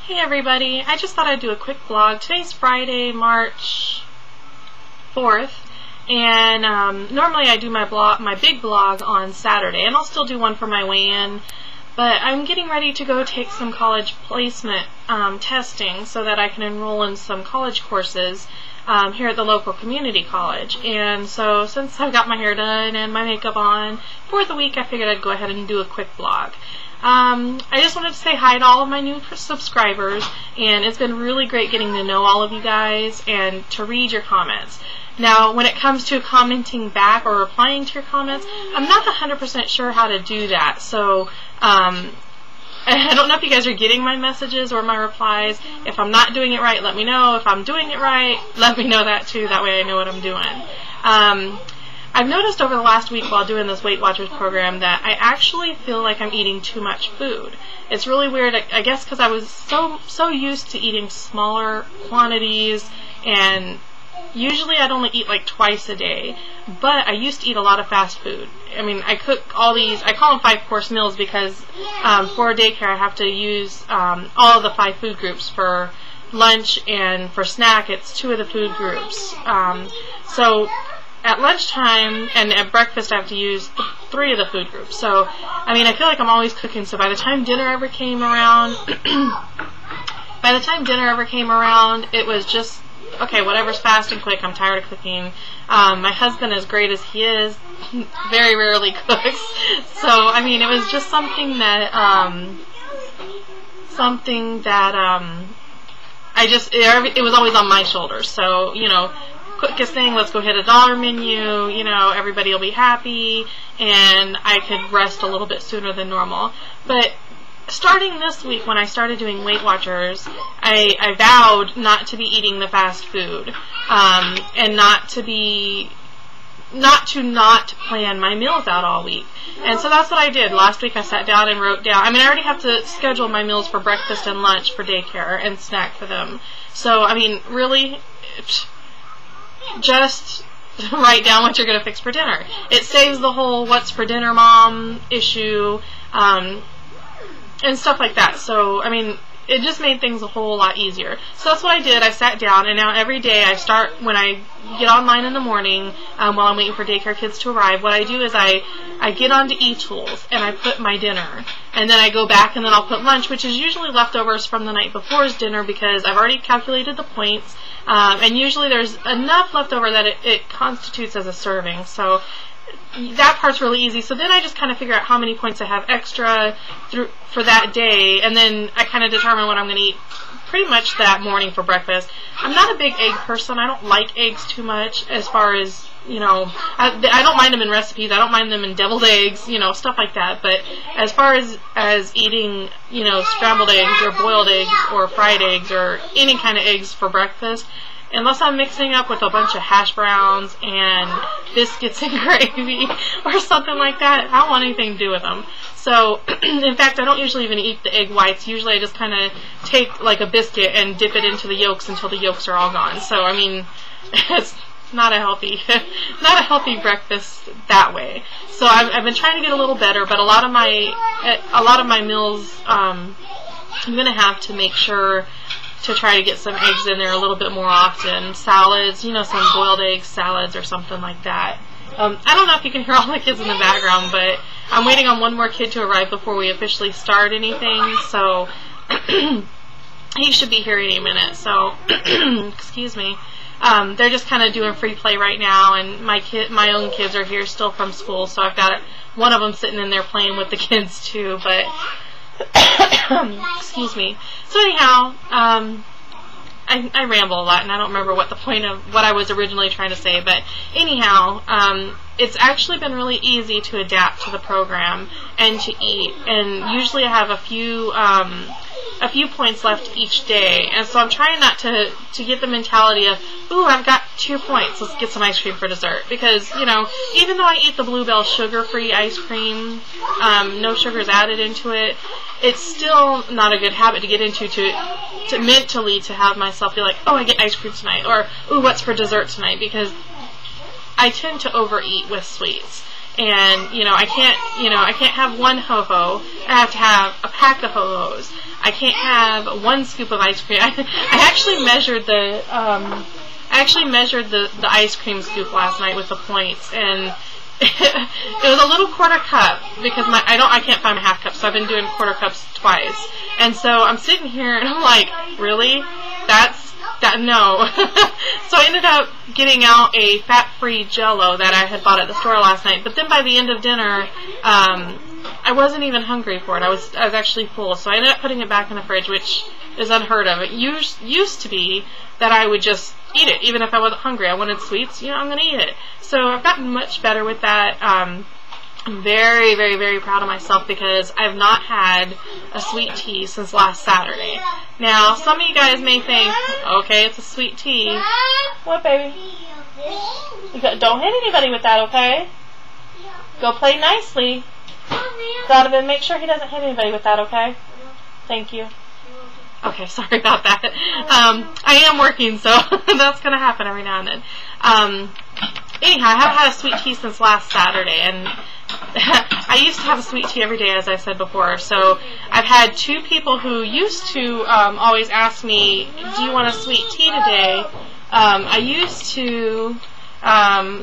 Hey everybody, I just thought I'd do a quick vlog. Today's Friday, March 4th, and normally I do my big vlog on Saturday, and I'll still do one for my weigh-in, but I'm getting ready to go take some college placement testing so that I can enroll in some college courses here at the local community college. And so since I've got my hair done and my makeup on for the week, I figured I'd go ahead and do a quick vlog. I just wanted to say hi to all of my new subscribers, and it's been really great getting to know all of you guys and to read your comments. Now, when it comes to commenting back or replying to your comments, I'm not 100% sure how to do that. So, I don't know if you guys are getting my messages or my replies. If I'm not doing it right, let me know. If I'm doing it right, let me know that too. That way I know what I'm doing. I've noticed over the last week while doing this Weight Watchers program that I actually feel like I'm eating too much food. It's really weird, I guess, because I was so used to eating smaller quantities, and usually I'd only eat like twice a day, but I used to eat a lot of fast food. I mean, I cook all these, I call them 5-course meals because for daycare I have to use all of the 5 food groups. For lunch and for snack, it's 2 of the food groups. So at lunchtime and at breakfast I have to use 3 of the food groups. So, I mean, I feel like I'm always cooking, so by the time dinner ever came around, it was just, okay, whatever's fast and quick, I'm tired of cooking. My husband, as great as he is, very rarely cooks. So, I mean, it was just something that, it was always on my shoulders. So, you know, quickest thing, let's go hit a dollar menu, you know, everybody will be happy, and I could rest a little bit sooner than normal. But starting this week, when I started doing Weight Watchers, I vowed not to be eating the fast food, and not plan my meals out all week. And so that's what I did. Last week I sat down and wrote down, I mean, I already have to schedule my meals for breakfast and lunch for daycare and snack for them. So, I mean, really, just write down what you're going to fix for dinner. It saves the whole what's for dinner mom issue, and stuff like that. So, I mean, it just made things a whole lot easier. So that's what I did. I sat down, and now every day I start, when I get online in the morning, while I'm waiting for daycare kids to arrive, what I do is I get onto eTools, and I put my dinner. And then I go back, and then I'll put lunch, which is usually leftovers from the night before's dinner, because I've already calculated the points, and usually there's enough left over that it constitutes as a serving. So that part's really easy. So then I just kind of figure out how many points I have extra for that day, and then I kind of determine what I'm going to eat pretty much that morning for breakfast. I'm not a big egg person. I don't like eggs too much, as far as, you know, I don't mind them in recipes. I don't mind them in deviled eggs, you know, stuff like that. But as far as eating, you know, scrambled eggs or boiled eggs or fried eggs or any kind of eggs for breakfast, unless I'm mixing up with a bunch of hash browns and biscuits and gravy or something like that, I don't want anything to do with them. So, in fact, I don't usually even eat the egg whites. Usually I just kind of take like a biscuit and dip it into the yolks until the yolks are all gone. So, I mean, it's not a healthy breakfast that way. So I've been trying to get a little better, but a lot of my meals, I'm going to have to make sure to try to get some eggs in there a little bit more often. Salads, you know, some boiled egg salads or something like that. I don't know if you can hear all the kids in the background, but I'm waiting on one more kid to arrive before we officially start anything, so he should be here any minute. So, excuse me. They're just kind of doing free play right now, and my own kids are here still from school, so I've got one of them sitting in there playing with the kids too, but excuse me. So anyhow, I ramble a lot, and I don't remember what the point of what I was originally trying to say, but anyhow, it's actually been really easy to adapt to the program and to eat, and usually I have a few points left each day, and so I'm trying not to get the mentality of, ooh, I've got 2 points, let's get some ice cream for dessert, because, you know, even though I eat the Bluebell sugar-free ice cream, no sugar's added into it, it's still not a good habit to get into, to mentally to have myself be like, oh, I get ice cream tonight, or, ooh, what's for dessert tonight, because I tend to overeat with sweets. and I can't have one ho-ho. I have to have a pack of ho-hos. I can't have one scoop of ice cream. I actually measured the ice cream scoop last night with the points, and it was a little quarter cup because I can't find a half cup, so I've been doing quarter cups twice. And so I'm sitting here and I'm like, really? No. So I ended up getting out a fat-free Jell-O that I had bought at the store last night. But then by the end of dinner, I wasn't even hungry for it. I was actually full. So I ended up putting it back in the fridge, which is unheard of. It used to be that I would just eat it, even if I wasn't hungry. I wanted sweets, I'm going to eat it. So I've gotten much better with that. I'm very, very, very proud of myself because I've not had a sweet tea since last Saturday. Now, some of you guys may think, okay, it's a sweet tea. What, baby? Don't hit anybody with that, okay? Go play nicely. Donovan, make sure he doesn't hit anybody with that, okay? Thank you. Okay, sorry about that. I am working, so that's going to happen every now and then. Anyhow, I haven't had a sweet tea since last Saturday, and I used to have a sweet tea every day, as I said before. So I've had two people who used to always ask me, do you want a sweet tea today? I used to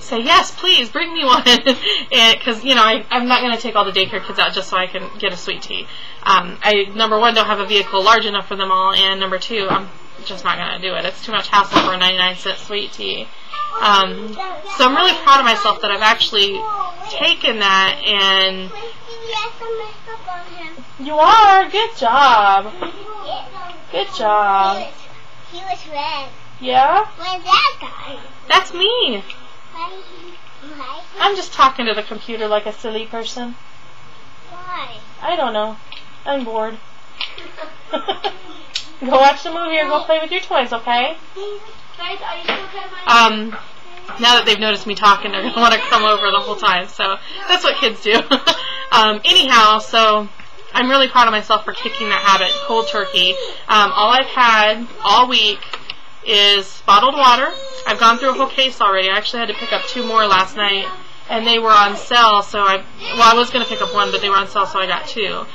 say, yes, please, bring me one. Because, I'm not going to take all the daycare kids out just so I can get a sweet tea. I, number one, don't have a vehicle large enough for them all, and number two, I'm just not going to do it. It's too much hassle for a 99-cent sweet tea. So I'm really proud of myself that I've actually taken that and... You are! Good job! Good job! He was red. Yeah? Where's that guy? That's me! Why? I'm just talking to the computer like a silly person. Why? I don't know. I'm bored. Go watch the movie or go play with your toys, okay? Now that they've noticed me talking, they're going to want to come over the whole time, so that's what kids do. Anyhow, so I'm really proud of myself for kicking that habit cold turkey. All I've had all week is bottled water. I've gone through a whole case already. I actually had to pick up 2 more last night, and they were on sale, so I was going to pick up 1, but they were on sale, so I got 2.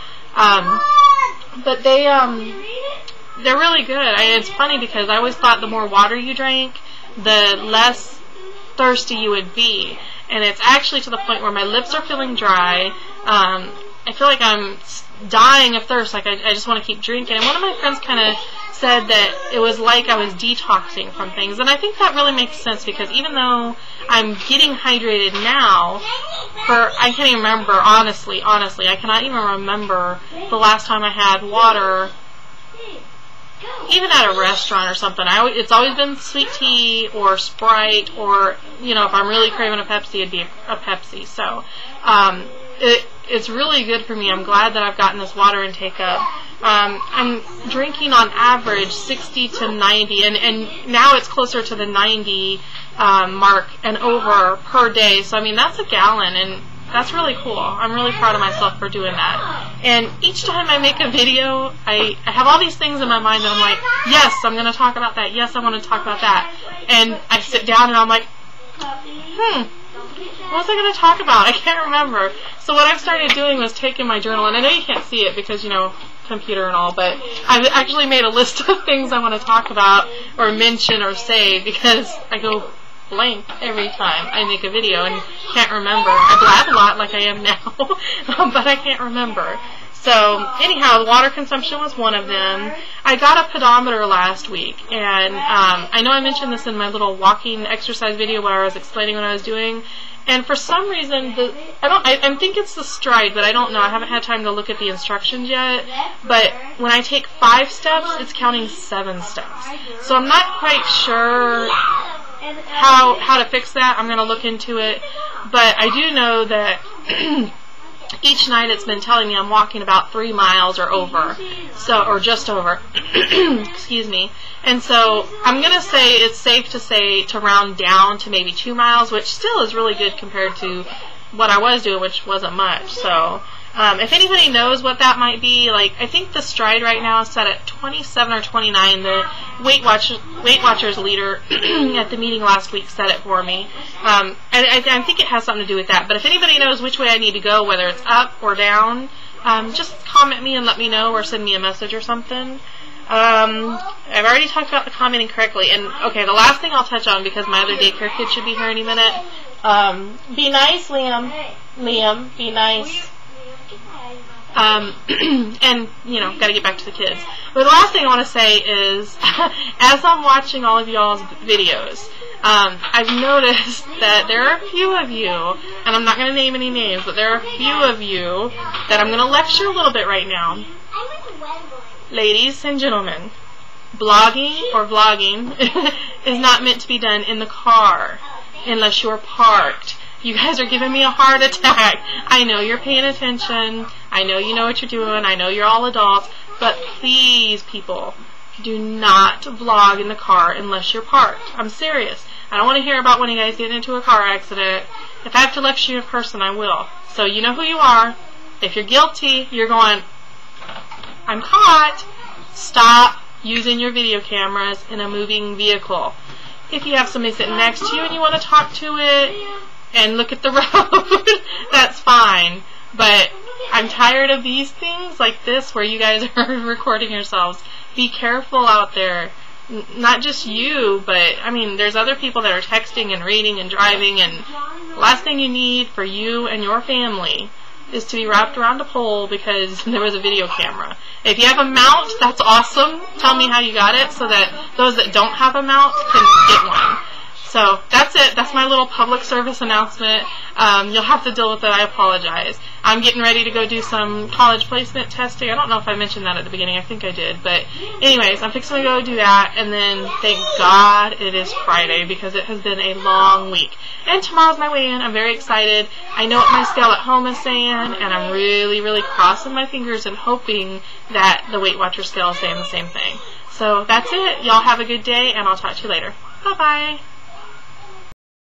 But they're really good. It's funny because I always thought the more water you drank, the less thirsty you would be. And it's actually to the point where my lips are feeling dry. I feel like I'm dying of thirst. Like I just want to keep drinking. And one of my friends kind of said that it was like I was detoxing from things. And I think that really makes sense because even though I'm getting hydrated now, I can't even remember, honestly, I cannot even remember the last time I had water, even at a restaurant or something. It's always been sweet tea or Sprite, or, if I'm really craving a Pepsi, it'd be a Pepsi. So, it's really good for me. I'm glad that I've gotten this water intake up. I'm drinking on average 60 to 90, and now it's closer to the 90 mark and over per day. So, that's a gallon, and that's really cool. I'm really proud of myself for doing that. And each time I make a video, I have all these things in my mind that I'm like, yes, I'm going to talk about that. Yes, I want to talk about that. And I sit down and I'm like, what was I going to talk about? I can't remember. So what I've started doing was taking my journal, and I know you can't see it because, computer and all, but I've actually made a list of things I want to talk about or mention or say because I go blank every time I make a video and can't remember. I blab a lot like I am now, but I can't remember. So anyhow, the water consumption was one of them. I got a pedometer last week, and I know I mentioned this in my little walking exercise video where I was explaining what I was doing. And for some reason, I think it's the Stride, but I don't know. I haven't had time to look at the instructions yet. But when I take 5 steps, it's counting 7 steps. So I'm not quite sure how to fix that. I'm going to look into it. But I do know that each night it's been telling me I'm walking about 3 miles or over, or just over. Excuse me. And so I'm going to say it's safe to say to round down to maybe 2 miles, which still is really good compared to what I was doing, which wasn't much. So If anybody knows what that might be, like, I think the stride right now is set at 27 or 29. The Weight Watchers leader at the meeting last week set it for me. I think it has something to do with that. But if anybody knows which way I need to go, whether it's up or down, just comment me and let me know, or send me a message or something. I've already talked about the commenting correctly. And, okay, the last thing I'll touch on, because my other daycare kid should be here any minute. Be nice, Liam. Liam, be nice. And, you know, got to get back to the kids. But the last thing I want to say is, as I'm watching all of y'all's videos, I've noticed that there are a few of you, and I'm not going to name any names, but there are a few of you that I'm going to lecture a little bit right now. Ladies and gentlemen, blogging or vlogging is not meant to be done in the car unless you're parked. You guys are giving me a heart attack. I know you're paying attention. I know you know what you're doing. I know you're all adults. But please, people, do not vlog in the car unless you're parked. I'm serious. I don't want to hear about when you guys get into a car accident. If I have to lecture you in person, I will. So you know who you are. If you're guilty, you're going, I'm caught. Stop using your video cameras in a moving vehicle. If you have somebody sitting next to you and you want to talk to it and look at the road, that's fine. But I'm tired of these things like this where you guys are recording yourselves. Be careful out there. Not just you, but, I mean, there's other people that are texting and reading and driving, and the last thing you need for you and your family is to be wrapped around a pole because there was a video camera. If you have a mount, that's awesome. Tell me how you got it so that those that don't have a mount can get one. So that's it. That's my little public service announcement. You'll have to deal with it. I apologize. I'm getting ready to go do some college placement testing. I don't know if I mentioned that at the beginning. I think I did. But anyways, I'm fixing to go do that. And then thank God it is Friday because it has been a long week. And tomorrow's my weigh-in. I'm very excited. I know what my scale at home is saying. And I'm really, really crossing my fingers and hoping that the Weight Watcher scale is saying the same thing. So that's it. Y'all have a good day. And I'll talk to you later. Bye-bye.